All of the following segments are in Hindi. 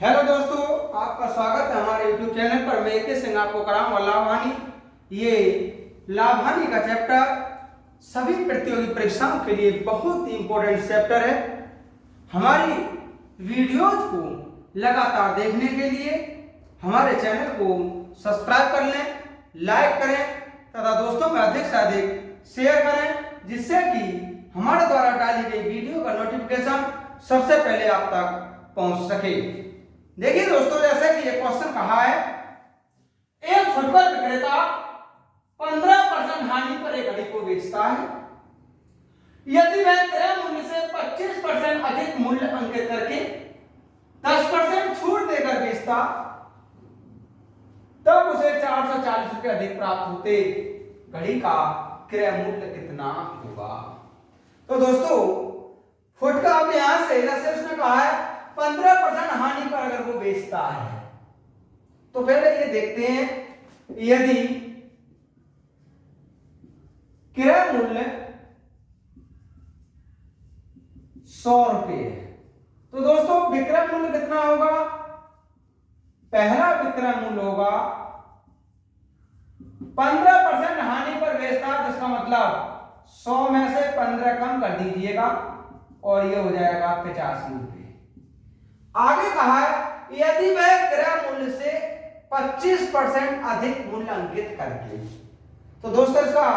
हेलो दोस्तों, आपका स्वागत है हमारे YouTube चैनल पर। मैं के सिंह आपको कराऊंगा लाभ हानि। ये लाभ हानि का चैप्टर सभी प्रतियोगी परीक्षाओं के लिए बहुत ही इंपॉर्टेंट चैप्टर है। हमारी वीडियोज को लगातार देखने के लिए हमारे चैनल को सब्सक्राइब कर लें, लाइक करें तथा दोस्तों में अधिक से अधिक शेयर करें, जिससे कि हमारे द्वारा डाली गई वीडियो का नोटिफिकेशन सबसे पहले आप तक पहुंच सके। देखिए दोस्तों, जैसे कि ये क्वेश्चन कहा है, एक फुटकर विक्रेता 15% हानि पर एक घड़ी को बेचता है। यदि वह क्रय मूल्य से 25% अधिक मूल्य अंकित करके 10% छूट देकर बेचता, तब उसे 440 रुपये अधिक प्राप्त होते। घड़ी का क्रय मूल्य कितना होगा? तो दोस्तों, फुटकर अब यहां से जैसे उसने कहा है 15% हानि पर अगर वो बेचता है, तो पहले ये देखते हैं, यदि क्रय मूल्य 100 रुपये है तो दोस्तों विक्रय मूल्य कितना होगा? पहला विक्रय मूल्य होगा 15% हानि पर बेचता, जिसका मतलब 100 में से 15 कम कर दीजिएगा और ये हो जाएगा 85 रुपये। आगे कहा है, यदि वह क्रय मूल्य से 25% अधिक मूल्य अंकित करके, तो दोस्तों इसका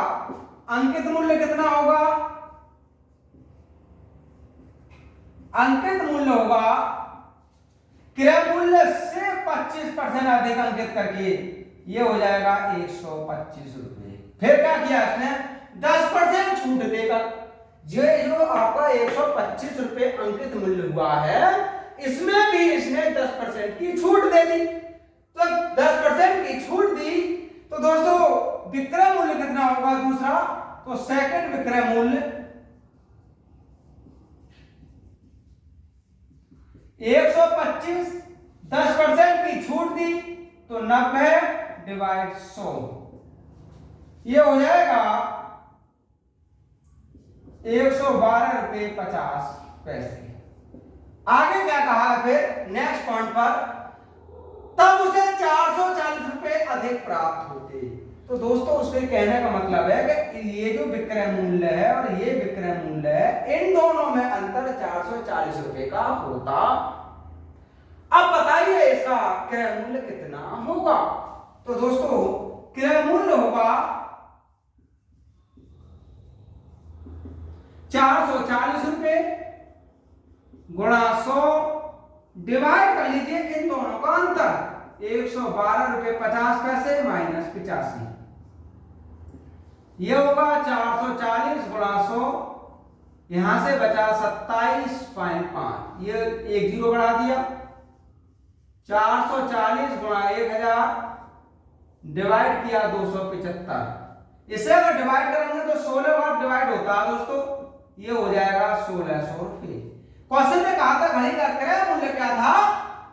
अंकित मूल्य कितना होगा? अंकित मूल्य होगा क्रय मूल्य से 25% अधिक अंकित करके, ये हो जाएगा 125 रुपये। फिर क्या किया इसने? 10% छूट देगा। जो आपका 125 रुपये अंकित मूल्य हुआ है, इसमें भी इसने 10% की छूट दे दी। तो 10% की छूट दी तो दोस्तों विक्रय मूल्य कितना होगा दूसरा? तो सेकंड विक्रय मूल्य 125, 10% की छूट दी तो 90 डिवाइड 100, ये हो जाएगा 112 रुपये 50 पैसे। आगे क्या कहा फिर नेक्स्ट पॉइंट पर? तब उसे 440 रुपये अधिक प्राप्त होते। तो दोस्तों उसके कहने का मतलब है कि ये जो विक्रय मूल्य है और ये विक्रय मूल्य है, इन दोनों में अंतर 440 रुपये का होता। अब बताइए इसका क्रय मूल्य कितना होगा? तो दोस्तों क्रय मूल्य होगा 440 रुपये गुणा 100 डिवाइड कर लीजिए इन दोनों का अंतर 112 रुपये 50 पैसे माइनस 85, ये होगा 440 गुणा 100, यहां से बचा 27.5, ये एक जीरो बढ़ा दिया। 440 गुणा 1000 डिवाइड किया 275, इसे अगर डिवाइड करेंगे तो 16 बार डिवाइड होता है दोस्तों, ये हो जाएगा 1600 रुपये। क्वेश्चन में कहा था घड़ी का क्रय मूल्य क्या था?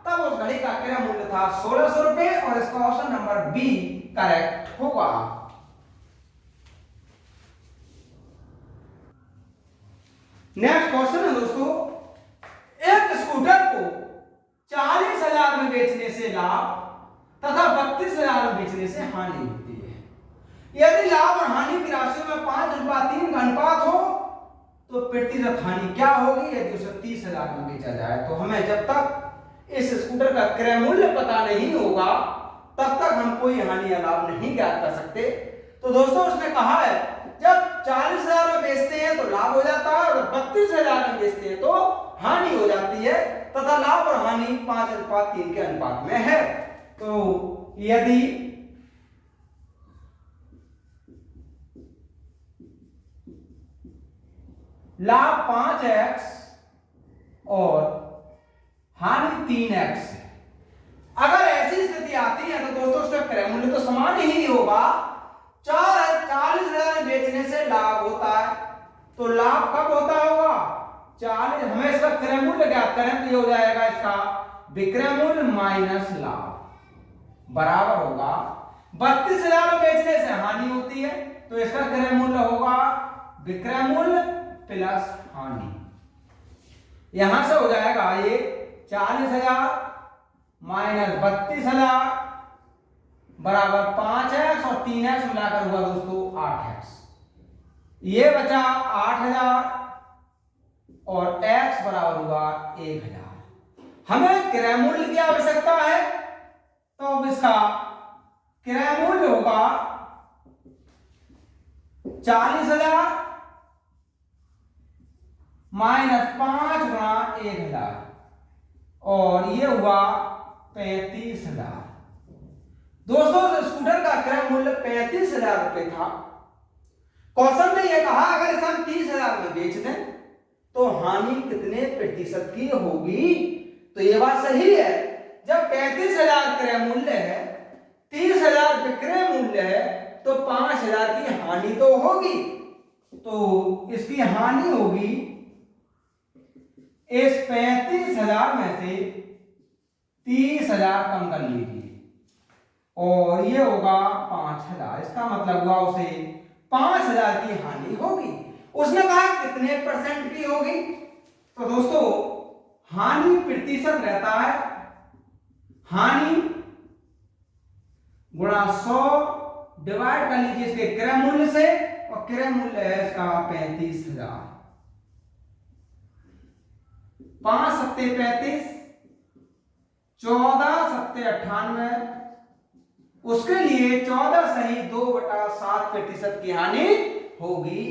तब उस घड़ी का क्रय मूल्य था 1600 रुपये और इसका ऑप्शन नंबर बी करेक्ट होगा। नेक्स्ट क्वेश्चन है दोस्तों, एक स्कूटर को 40,000 में बेचने से लाभ तथा 32,000 में बेचने से हानि होती है। यदि लाभ और हानि की राशि में 5:3 का अनुपात हो तो प्रतिशत हानि क्या होगी? यदि उसे 30,000 में बेचा जाए तो हमें जब तक इस स्कूटर का क्रय मूल्य पता नहीं होगा तब तक हम कोई हानि या लाभ नहीं ज्ञात कर सकते। तो दोस्तों उसने कहा है जब 40,000 में बेचते हैं तो लाभ हो जाता है और 32,000 में बेचते हैं तो हानि हो जाती है, तथा लाभ और हानि 5:3 के अनुपात में है। तो यदि लाभ 5x और हानि 3x है, अगर ऐसी स्थिति आती है तो दोस्तों उसका क्रय मूल्य तो समान ही नहीं होगा। 40,000 बेचने से लाभ होता है, तो लाभ कब होता होगा? 40, हमें इसका क्रय मूल्य ज्ञात करें तो ये हो जाएगा इसका विक्रय मूल्य माइनस लाभ बराबर होगा 32,000 बेचने से हानि होती है, तो इसका क्रय मूल्य होगा विक्रय मूल्य प्लस हानि। यहां से हो जाएगा ये 40,000 माइनस 32,000 बराबर 5x और 3x मिलाकर हुआ दोस्तों 8x। ये बचा 8,000 और x बराबर हुआ 1,000। हमें क्रय मूल्य की आवश्यकता है, तो अब इसका क्रय मूल्य होगा 40,000 माइनस 5 गुणा 1,000 और ये हुआ 35,000। दोस्तों स्कूटर का क्रय मूल्य 35,000 रुपए था। क्वेश्चन में यह कहा अगर इसे हम 30,000 में बेच दें तो हानि कितने प्रतिशत की होगी। तो ये बात सही है, जब 35,000 क्रय मूल्य है, 30,000 विक्रय मूल्य है, तो 5,000 की हानि तो होगी। तो इसकी हानि होगी इस 35,000 में से 30,000 कम कर लीजिए और ये होगा 5,000। इसका मतलब हुआ उसे 5,000 की हानि होगी। उसने कहा कितने परसेंट की होगी। तो दोस्तों हानि प्रतिशत रहता है हानि गुणा 100 डिवाइड कर लीजिए इसके क्रय मूल्य से, और क्रय मूल्य है इसका 35,000। 5 सत्ते 35, 14 सत्ते 98, उसके लिए 14 सही 2/7% की हानि होगी।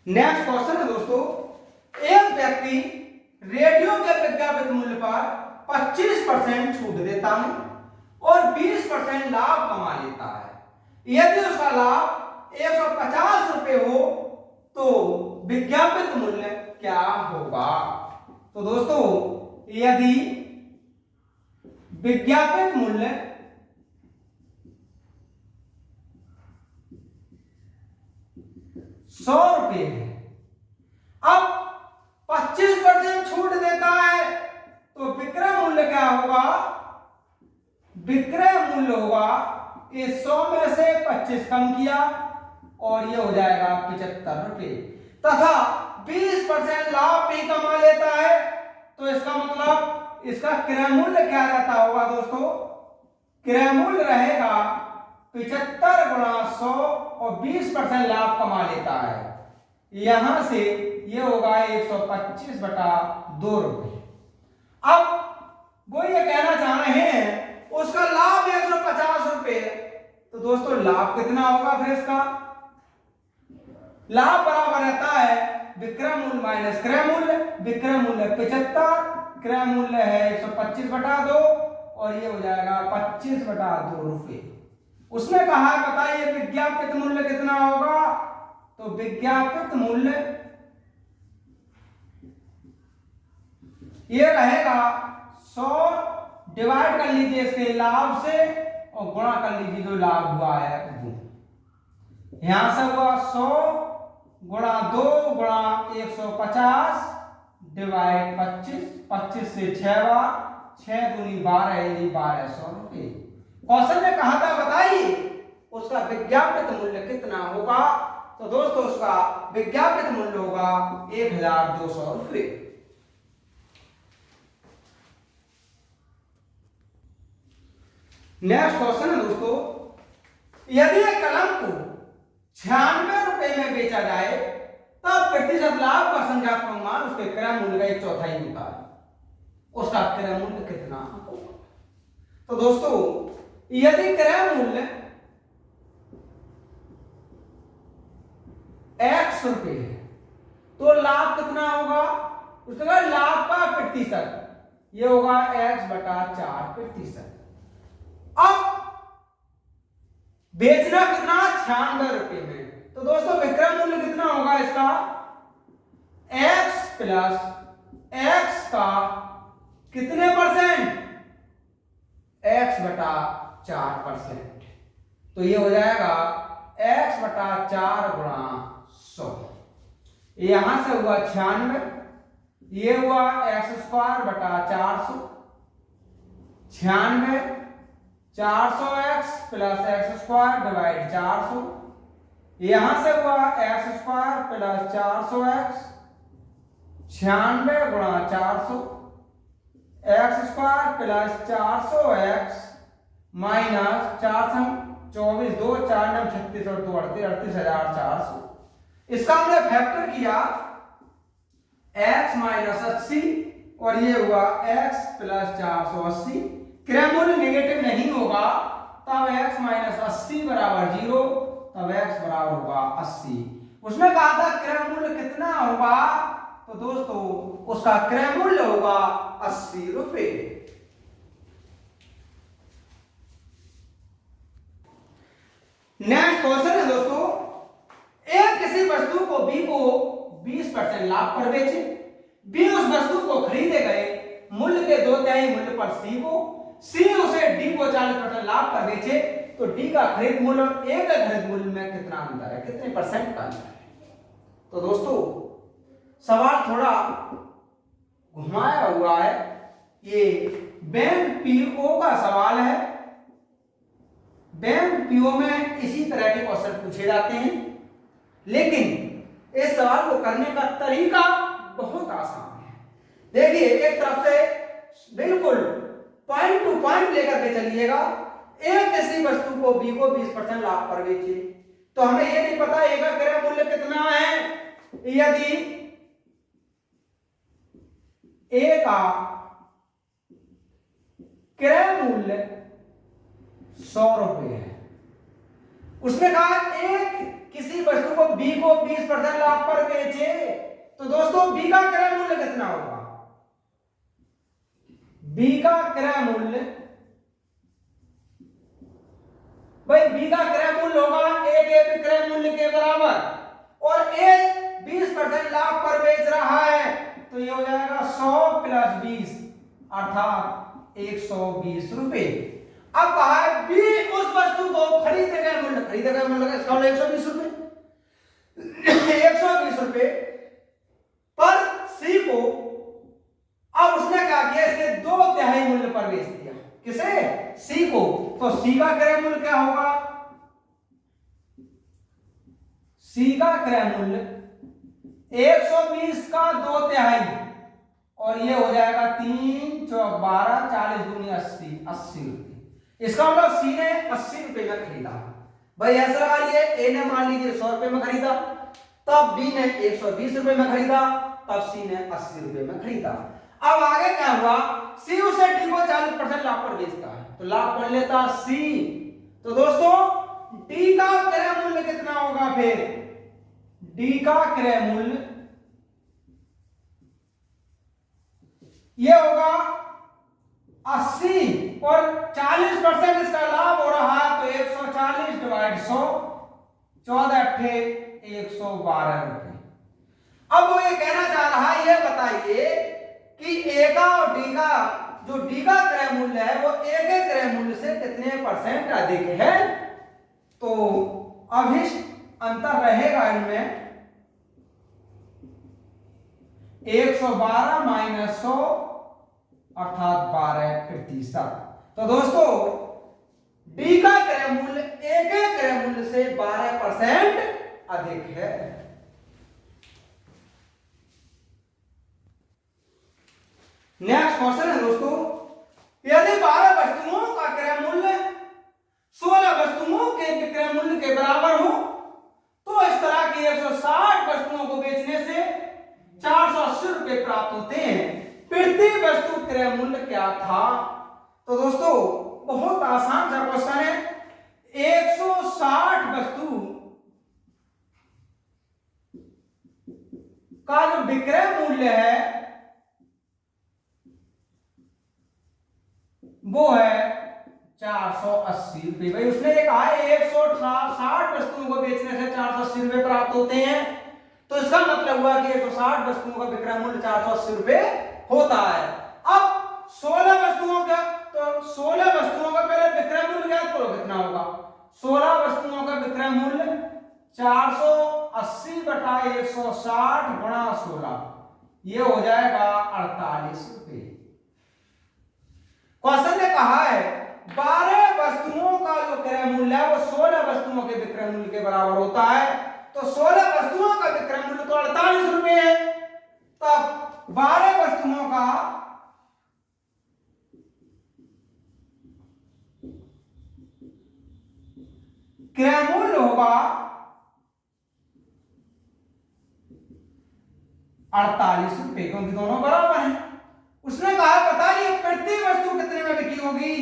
नेक्स्ट क्वेश्चन है दोस्तों, एक व्यक्ति रेडियो के विज्ञापित मूल्य पर 25% छूट देता है और 20% लाभ कमा लेता है। यदि उसका लाभ 150 रुपए हो तो विज्ञापित मूल्य क्या होगा। तो दोस्तों यदि विज्ञापित मूल्य 100 रुपए है, अब 25% छूट देता है तो विक्रय मूल्य क्या होगा। विक्रय मूल्य होगा इस 100 में से 25 कम किया और ये हो जाएगा 75 रुपए, तथा 20% लाभ भी कमा लेता है। तो इसका मतलब इसका क्रय मूल्य क्या रहता होगा दोस्तों। क्रय मूल्य रहेगा 75 गुणा 100 और 20% लाभ कमा लेता है। यहां से ये होगा 125/2 रुपए। अब वो ये कहना चाह रहे हैं उसका लाभ 150 रुपए, तो दोस्तों लाभ कितना होगा। फिर इसका लाभ बराबर रहता है विक्रय मूल्य माइनस क्रय मूल्य। विक्रय मूल्य 75, क्रय मूल्य है 125/2 और ये हो जाएगा 25/2 रुपए। उसने कहा बताइए विज्ञापित मूल्य कितना होगा। तो विज्ञापित मूल्य ये रहेगा 100 डिवाइड कर लीजिए इसके लाभ से और गुणा कर लीजिए जो लाभ हुआ है वो। यहां से हुआ 100 गुणा 2 गुणा 150 डिवाइड 25, 25 से 6 बार, 6 दूनी 12 यानी 1200 रुपए। क्वेश्चन ने कहा था बताइए उसका विज्ञापित मूल्य कितना होगा। तो दोस्तों उसका विज्ञापित मूल्य होगा 1,200 रुपए। नेक्स्ट क्वेश्चन है दोस्तों, यदि एक कलम को 96 रुपए में बेचा जाए तब प्रतिशत लाभ का संख्यात्मक मान उसके क्रय मूल्य का 1/4 होता है। उसका क्रय मूल्य कितना होगा। तो दोस्तों यदि क्रय मूल्य x रुपए है तो लाभ कितना होगा। उसका लाभ का प्रतिशत ये होगा x/4%। अब बेचना कितना 96 रुपए में, तो दोस्तों विक्रय मूल्य कितना होगा इसका x प्लस x का कितने परसेंट x/4%। तो ये हो जाएगा x/4 गुणा 100। यहां से हुआ 96, ये हुआ x²/400, 96 400x plus x² divide 400। यहां से हुआ x² प्लस 400x 96 गुणा 400 x square plus 400 x minus 4 24 2 4 9 36 और 2 38,400। इसका हमने फैक्टर किया x माइनस 80 और ये हुआ x प्लस 480। क्रय मूल्य नेगेटिव नहीं होगा तब x माइनस 80 बराबर 0, तब x बराबर होगा 80। उसने कहा था क्रय मूल्य कितना होगा, तो दोस्तों उसका क्रय मूल्य होगा 80 रुपए। नेक्स्ट क्वेश्चन है दोस्तों, एक किसी वस्तु को बी को 20% लाभ पर बेचे, बी उस वस्तु को खरीदे गए मूल्य के 2/3 मूल्य पर सी को, सी उसे डी को 40% लाभ पर बेचे, तो डी का खरीद मूल्य और ए का खरीद मूल्य में कितना अंतर है, कितने परसेंट का अंतर है। तो दोस्तों सवाल थोड़ा घुमाया हुआ है, ये बैंक पीओ का सवाल है। बैंक पीओ में इसी तरह के क्वेश्चन पूछे जाते हैं, लेकिन इस सवाल को करने का तरीका बहुत आसान है। देखिए एक तरफ से बिल्कुल पॉइंट टू पॉइंट लेकर के चलिएगा। एक किसी वस्तु को बी को 20% लाभ पर बेचे, तो हमें ये नहीं पता ए का क्रय मूल्य कितना है। यदि ए का क्रय मूल्य 100 रुपए है, उसने कहा एक किसी वस्तु को बी को 20% लाभ पर बेचे, तो दोस्तों बी का क्रय मूल्य कितना होगा, बी का क्रय मूल्य, भाई बी का क्रय मूल्य होगा ए के विक्रय मूल्य के बराबर, और ए 20% लाभ पर बेच रहा है, तो ये हो जाएगा 100 प्लस 20 अर्थात 120 रुपए। अब कहा है बी उस वस्तु को खरीदे गए मूल्य का इसका 120 रुपए 120 रुपए पर सी को, अब उसने क्या किया, इसके 2/3 मूल्य पर बेच दिया। किसे, सी को। तो सी का क्रय मूल्य क्या होगा, सी का क्रय मूल्य 120 का 2/3 और ये हो जाएगा 3 चौक 12 40 दूनी 80 रुपए। इसका मतलब सी ने 80 रुपए में खरीदा। भाई ऐसा लगा लिए, ए ने मान लीजिए 100 रुपए में खरीदा, तब बी ने 120 रुपए में खरीदा, तब सी ने 80 रुपए में खरीदा। अब आगे क्या हुआ, सी उसे डी को 40% लाभ पर बेचता है, तो लाभ कर लेता सी। तो दोस्तों डी का क्रय मूल्य कितना होगा, फिर डी का क्रय मूल्य ये होगा 80 और 40% इसका लाभ हो रहा है, तो 140 डिवाइड 100 14 अट्ठे 112 रुपए। अब वो ये कहना चाह रहा है, ये बताइए कि ए का और डी का, जो डी का क्रय मूल्य है वो ए के क्रय मूल्य से कितने परसेंट अधिक है। तो अभिष्ट अंतर रहेगा इनमें 112 माइनस 100 अर्थात 12%। तो दोस्तों डी का क्रय मूल्य ए के क्रय मूल्य से 12% अधिक है। नेक्स्ट क्वेश्चन है दोस्तों, यदि 12 वस्तुओं का क्रय मूल्य 16 वस्तुओं के विक्रय मूल्य के बराबर हो, तो इस तरह की 160 वस्तुओं को बेचने से 480 रुपए प्राप्त होते हैं। प्रति वस्तु क्रय मूल्य क्या था। तो दोस्तों बहुत आसान सा क्वेश्चन है। 160 वस्तु का जो विक्रय मूल्य है वो है 480 रुपए। भाई उसने ये कहा है 160 वस्तुओं को बेचने से 480 रुपए प्राप्त होते हैं, तो इसका मतलब हुआ कि 160 वस्तुओं का विक्रय मूल्य 480 रुपए होता है। अब 16 वस्तुओं का, तो 16 वस्तुओं का पहले विक्रय मूल्य ज्ञात करो कितना होगा। 16 वस्तुओं का विक्रय मूल्य 480 बटा 160 गुणा 16, ये हो जाएगा 48 रुपए। क्वेश्चन ने कहा है 12 वस्तुओं का जो क्रय मूल्य है वो 16 वस्तुओं के विक्रय मूल्य के बराबर होता है, तो 16 वस्तुओं का विक्रय मूल्य तो 48 रुपए है, तब 12 वस्तुओं का क्रय मूल्य होगा 48 रुपए, क्योंकि दोनों बराबर हैं। उसने कहा बताइए प्रति वस्तु कितने में बिक्री होगी,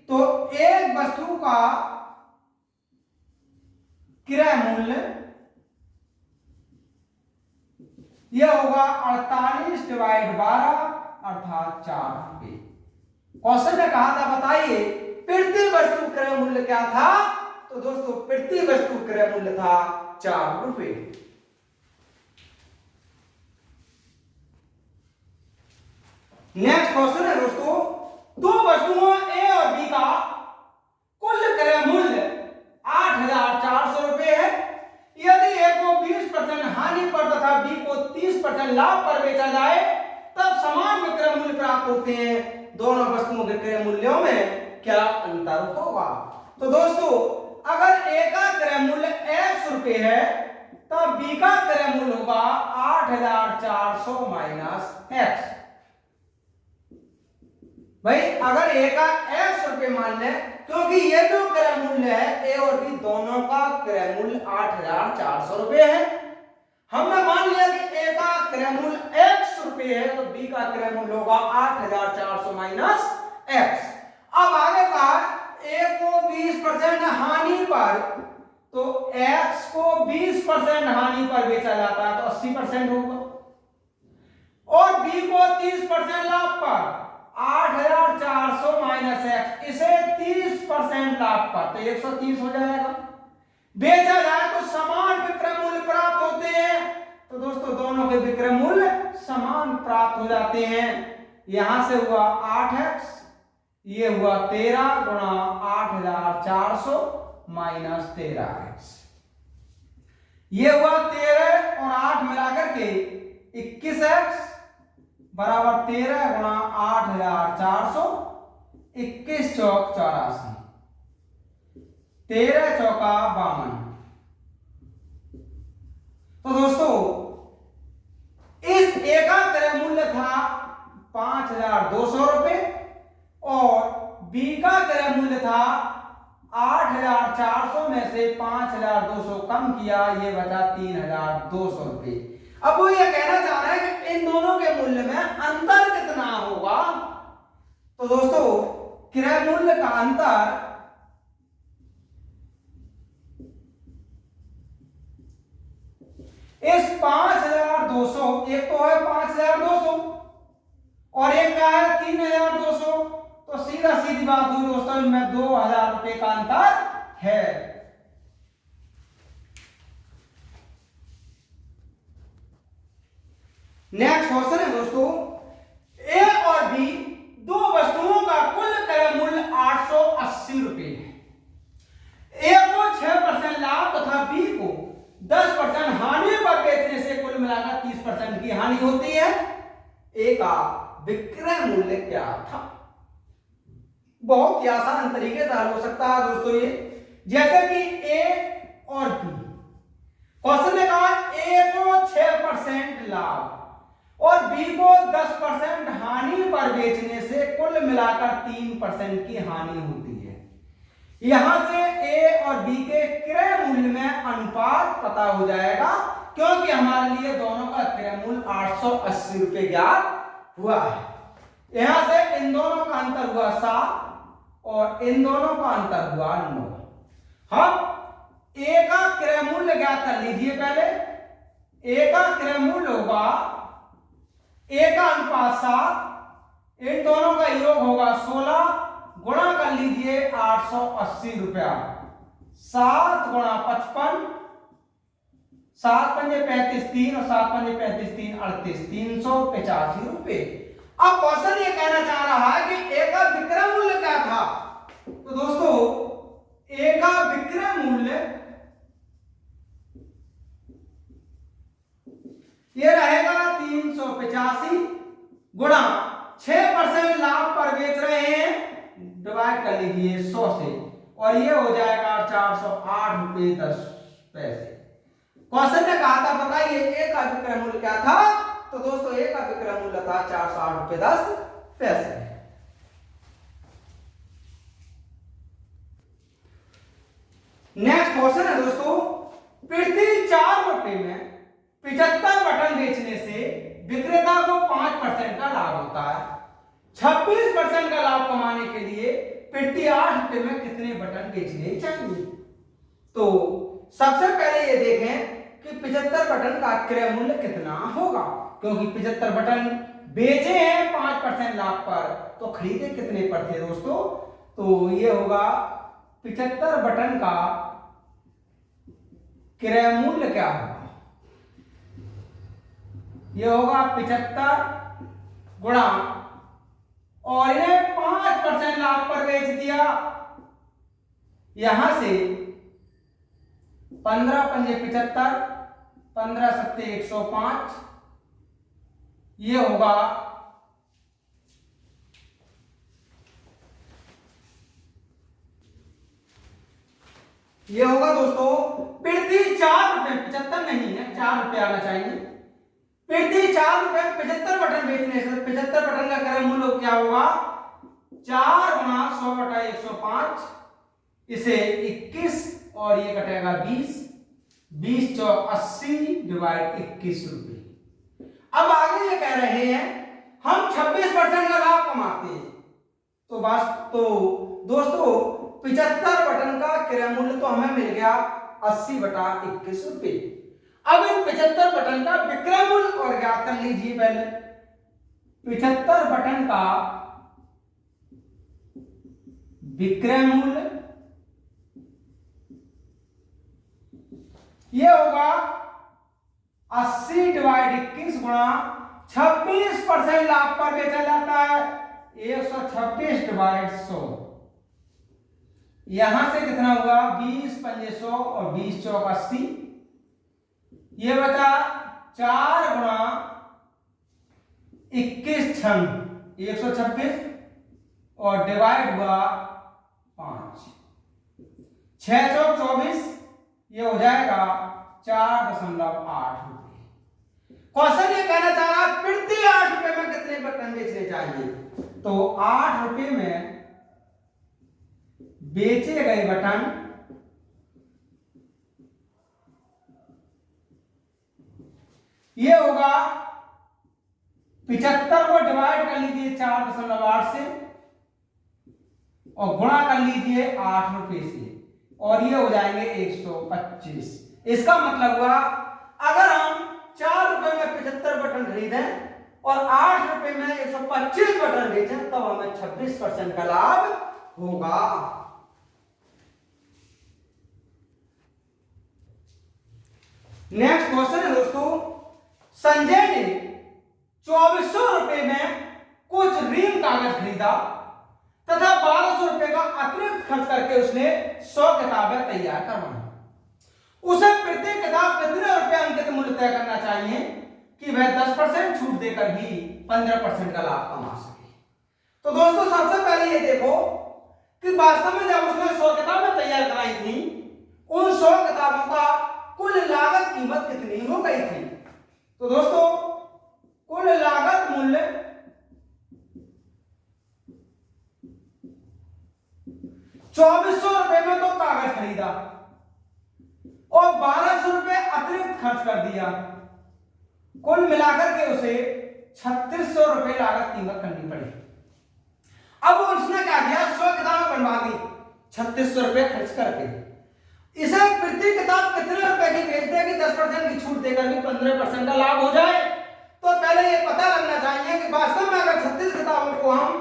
तो एक वस्तु का क्रय मूल्य यह होगा 48 डिवाइड 12 अर्थात 4 रुपए। क्वेश्चन में कहा था बताइए प्रति वस्तु क्रय मूल्य क्या था, तो दोस्तों प्रति वस्तु क्रय मूल्य था 4 रुपए। नेक्स्ट क्वेश्चन है दोस्तों, दो वस्तुओं ए और बी का कुल क्रय मूल्य 8,400 रुपए है। यदि ए को 20% हानि पर तथा बी को 30% लाभ पर बेचा जाए तब समान विक्रय मूल्य प्राप्त होते हैं। दोनों वस्तुओं के क्रय मूल्यों में क्या अंतर होगा, तो दोस्तों अगर ए का क्रय मूल्य x रुपए है तब बी का क्रय मूल्य होगा 8,400 माइनस x। भाई अगर ए का x रुपए मान ले, क्योंकि ये जो क्रय मूल्य है ए और बी दोनों का क्रय मूल्य 8,400 रुपए है। हमने मान लिया कि ए का क्रय मूल्य x रुपए है तो बी का क्रय मूल्य होगा 8,400 माइनस x। अब आगे कहा ए को 20% हानि पर, तो x को 20% हानि पर बेचा जाता है तो 80% होगा, और b को 30% लाभ पर 8,400 माइनस x, इसे 30% लाभ पर तो 130 हो जाएगा। बेचा जाए तो समान विक्रय मूल्य प्राप्त होते हैं, तो दोस्तों दोनों के विक्रय मूल्य समान प्राप्त हो जाते हैं। यहां से हुआ 8x, ये हुआ 13 गुणा 8,400 माइनस 13x, ये हुआ 13 और 8 मिलाकर के 21x बराबर 13 गुणा 8,400, 21 चौक 84, 13 चौका 52। तो दोस्तों इस ए का क्रय मूल्य था 5,200 रुपए और बी का क्रय मूल्य था 8,400 में से 5,200 कम किया, ये बचा 3,200 रुपए। अब वो ये कहना चाह रहा है कि इन दोनों के मूल्य में अंतर कितना होगा, तो दोस्तों क्रय मूल्य का अंतर इस 5,200, एक तो है 5,200 और एक का है 3,200, तो सीधा सीधी बात हुई दोस्तों इनमें 2,000 रुपए का अंतर है। नेक्स्ट क्वेश्चन है दोस्तों, ए और बी दो वस्तुओं का कुल क्रय मूल्य 880 रुपए है। ए को 6% लाभ तथा बी को 10% हानि पर बेचने से कुल मिलाकर 30% की हानि होती है। ए का विक्रय मूल्य क्या था, बहुत ही आसान तरीके से हल हो सकता है दोस्तों ये, जैसे कि ए और बी। क्वेश्चन ने कहा ए को 6% लाभ और बी को 10% हानि पर बेचने से कुल मिलाकर 3% की हानि होती है। यहां से ए और बी के क्रय मूल्य में अनुपात पता हो जाएगा, क्योंकि हमारे लिए दोनों का क्रय मूल्य 880 रुपए ज्ञात हुआ है। यहां से इन दोनों का अंतर हुआ 7 और इन दोनों का अंतर हुआ 9। हम ए का क्रय मूल्य ज्ञात कर लीजिए। पहले ए का क्रय मूल्य होगा, ए का अनुपात 7, इन दोनों का योग होगा 16, गुणा कर लीजिए 880 रुपया, 7 गुणा 55, 7 पंजे 35 3 और 7 पंजे 35 3 38, 385 रुपए। अब क्वेश्चन ये कहना चाह रहा है कि ए का विक्रय मूल्य क्या था, तो दोस्तों ए का विक्रय मूल्य ये रहेगा 385 गुणा 6% लाभ पर बेच रहे हैं, डिवाइड कर लीजिए 100 से और ये हो जाएगा 408 रुपये 10 पैसे। क्वेश्चन ने कहा था बताइए ए का विक्रय मूल्य क्या था, तो दोस्तों ए का विक्रय मूल्य था 408.10। नेक्स्ट क्वेश्चन है दोस्तों, प्रति 4 रुपए में 75 बटन बेचने से विक्रेता को 5% का लाभ होता है। 26% का लाभ कमाने के लिए प्रति 8 रुपए में कितने बटन बेचने चाहिए? तो सबसे पहले ये देखें कि 75 बटन का क्रय मूल्य कितना होगा, क्योंकि 75 बटन बेचे हैं 5% लाभ पर, तो खरीदे कितने पर थे दोस्तों? तो ये होगा 75 बटन का क्रय मूल्य क्या होगा? यह होगा 75 गुणा, और इन्हें 5% लाभ पर बेच दिया, यहां से 15 पंजे 75, 15 सत्ते 105, ये होगा प्रति 4 रुपए, 75 नहीं है, 4 रुपए आना चाहिए। प्रति 4 रुपए 75 बटन बेचने से 75 बटन का क्रय मूल्य क्या होगा? 4 गुणा 100/105, इसे 21 और ये कटेगा 20, 20 चौक 80 डिवाइड 21 रुपए। अब आगे ये कह रहे हैं हम 26% का लाभ कमाते हैं, तो दोस्तों 75 बटन का क्रय मूल्य तो हमें मिल गया 80/21 रुपए। अब इन 75 बटन का विक्रय मूल्य और ज्ञात कर लीजिए। पहले 75 बटन का विक्रय मूल्य ये होगा 80 डिवाइड 21 गुणा 26% लाभ पर बेचा जाता है 126 डिवाइड 100। यहां से कितना हुआ? 20 पंजे 100 और 20 चौक 80, ये बचा 4 गुणा 21 छंग 126 और डिवाइड हुआ 5, 6 चौक 24, ये हो जाएगा 4.8 रुपए। क्वेश्चन ये कहना चाह रहा है प्रति 8 रुपए में कितने बटन बेचने चाहिए? तो 8 रुपए में बेचे गए बटन ये होगा 75 को डिवाइड कर लीजिए 4.8 से और गुणा कर लीजिए 8 रुपए से, और ये हो जाएंगे 125। इसका मतलब हुआ अगर हम 4 रुपए में 75 बटन खरीदें और 8 रुपए में 125 बटन बेचें, तब हमें 26% का लाभ होगा। नेक्स्ट क्वेश्चन है दोस्तों, संजय ने 2400 रुपए में कुछ रील कागज खरीदा तथा 1200 रुपए का अतिरिक्त खर्च करके उसने 100 किताबें तैयार करवाई। उसे प्रति किताब कितने रुपए अंकित मूल्य तय करना चाहिए कि वह 10% छूट देकर भी 15% का लाभ कमा सके? तो दोस्तों सबसे पहले ये देखो कि वास्तव में जब उसने 100 किताबें तैयार कराई थी, उन 100 किताबों का कुल लागत कीमत कितनी हो गई थी? तो दोस्तों कुल लागत मूल्य 2400 रुपए में तो कागज खरीदा और 1200 रुपए अतिरिक्त खर्च कर दिया, कुल मिलाकर के उसे 3600 रुपए लागत कीमत करनी पड़ी। अब उसने क्या किया? 100 किताबें बनवा दी 3600 रुपए खर्च करके। इसे प्रति किताब कितने रुपए की बेचते हैं कि 10% की छूट देकर भी 15% का लाभ हो जाए? तो पहले ये पता लगना चाहिए कि वास्तव में अगर 36 किताबों को हम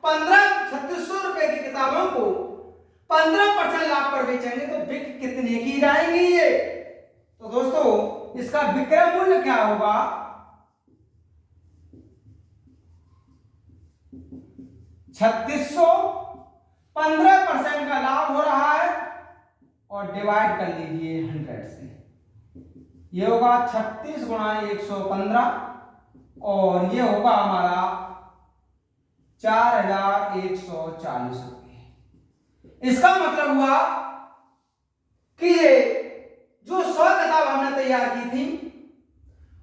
3600 रुपए की किताबों को 15% लाभ पर बेचेंगे तो बिक कितने की जाएंगी ये? तो दोस्तों इसका विक्रय मूल्य क्या होगा? 3600, 15% का लाभ हो रहा है और डिवाइड कर लीजिए 100 से, ये होगा 36 गुणा 115 और ये होगा हमारा 4140 रुपए। इसका मतलब हुआ कि ये जो 100 किताब हमने तैयार की थी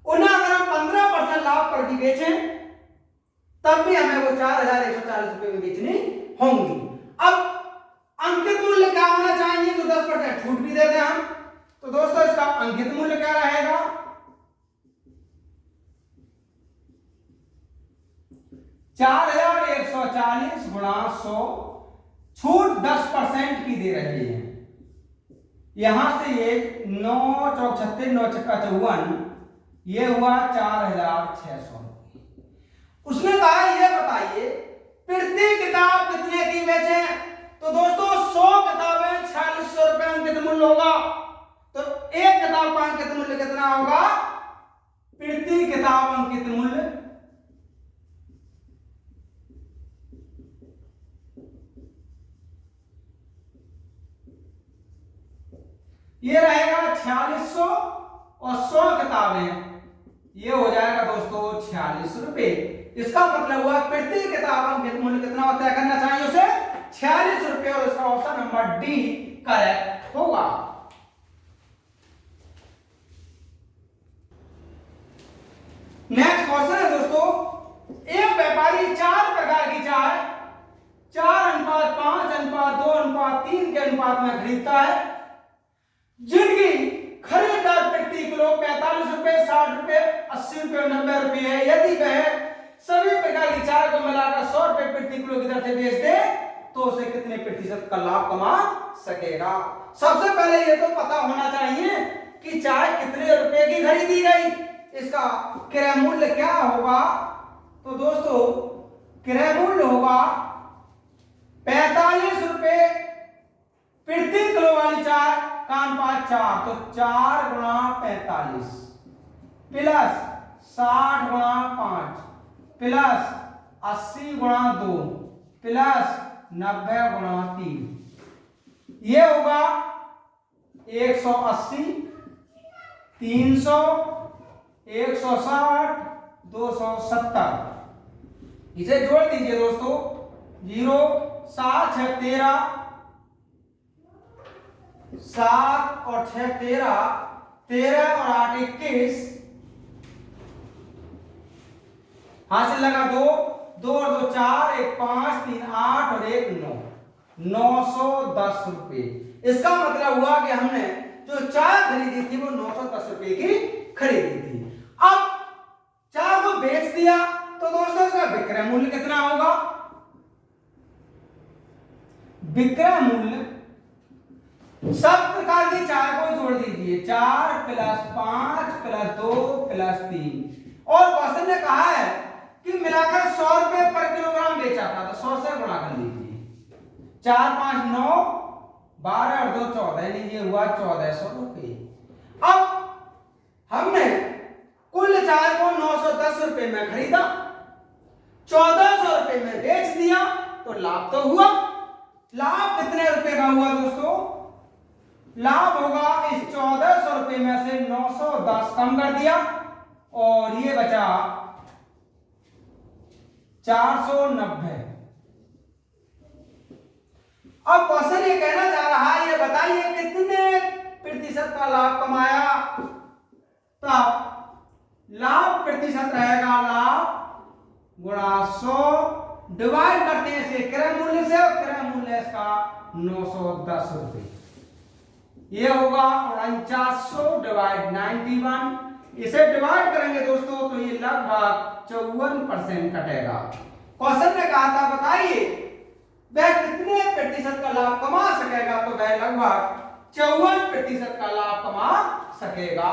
उन्हें अगर हम 15% लाभ पर भी बेचें तब भी हमें वो 4,140 रुपए में बेचनी होंगी। अब अंकित मूल्य क्या होना चाहिए, तो 10% छूट भी देते हैं हम। तो दोस्तों इसका अंकित मूल्य क्या रहेगा, 4,140 गुणा 100, छूट 10% की दे रही है। यहां से ये 9 चौक 36, 9 छक्का 54, ये हुआ 4,600। उसने कहा ये बताइए प्रति किताब कितने की बेचे, तो दोस्तों 100 किताबें 4600 रुपए अंकित मूल्य होगा। तो एक किताब का अंकित मूल्य कितना होगा, प्रति किताब अंकित मूल्य ये रहेगा 4600 और 100 किताबें ये हो जाएगा दोस्तों 46 रुपए। इसका मतलब हुआ प्रति किताब अंकित मूल्य कितना होता है, करना चाहिए उसे 46 रुपए, और इसका ऑप्शन नंबर डी करेक्ट होगा। नेक्स्ट क्वेश्चन है दोस्तों, एक व्यापारी 4 प्रकार की चाय 4:5:2:3 के अनुपात में खरीदता है, जिनकी खरीदार प्रति किलो 45 रुपए, 60 रुपए, 80 रुपए और 90 रुपए है। यदि वह सभी प्रकार की चाय को मिलाकर 100 रुपए प्रति किलो की दर से बेच दे तो उसे कितने प्रतिशत का लाभ कमा सकेगा। सबसे पहले ये तो पता होना चाहिए कि चाय कितने रुपए की खरीदी गई, इसका क्रय मूल्य क्या होगा। तो दोस्तों क्रय मूल्य होगा 45 रुपए प्रति किलो वाली चाय का अनुपात 4, तो 4 गुणा 45 प्लस 60 गुणा 5 प्लस 80 गुणा 2 प्लस 90 गुणा 3, ये होगा 180, 300, 160, 270। इसे जोड़ दीजिए दोस्तों, 0 7 6 13, 7 और 6 13, 13 और 8 21, हासिल लगा 2, 2 और 2 4, 1 5, 3 8 और 1 9, 910 रुपए। इसका मतलब हुआ कि हमने जो चाय खरीदी थी वो 910 रुपए की खरीदी थी। अब चाय को बेच दिया तो दोस्तों इसका विक्रय मूल्य कितना होगा, विक्रय मूल्य सब प्रकार की चाय को जोड़ दीजिए, 4 प्लस 5 प्लस 2 प्लस 3, और क्वेश्चन ने कहा है कि मिलाकर 100 रुपए पर किलोग्राम बेचा था, तो 100 से गुणा कर लीजिए, 4 5 9 12 और 2 14, लीजिए हुआ 1400 रुपए। अब हमने कुल चाय को 910 रुपए में खरीदा, 1400 रुपए में बेच दिया, तो लाभ तो हुआ। लाभ कितने रुपए का हुआ दोस्तों, लाभ होगा इस 1400 रुपए में से 910 कम कर दिया और ये बचा 490। अब क्वेश्चन ये कहना चाह रहा है, ये बताइए कितने प्रतिशत का लाभ कमाया। तब लाभ प्रतिशत रहेगा, लाभ गुणा 100, डिवाइड करते हैं इसे क्रय मूल्य से, और क्रय मूल्य इसका 910 रुपए, ये होगा 4900 डिवाइड 91। इसे डिवाइड करेंगे दोस्तों तो ये लगभग 54% कटेगा। क्वेश्चन ने कहा था बताइए वह कितने प्रतिशत का लाभ कमा सकेगा, तो वह लगभग 54% का लाभ कमा सकेगा।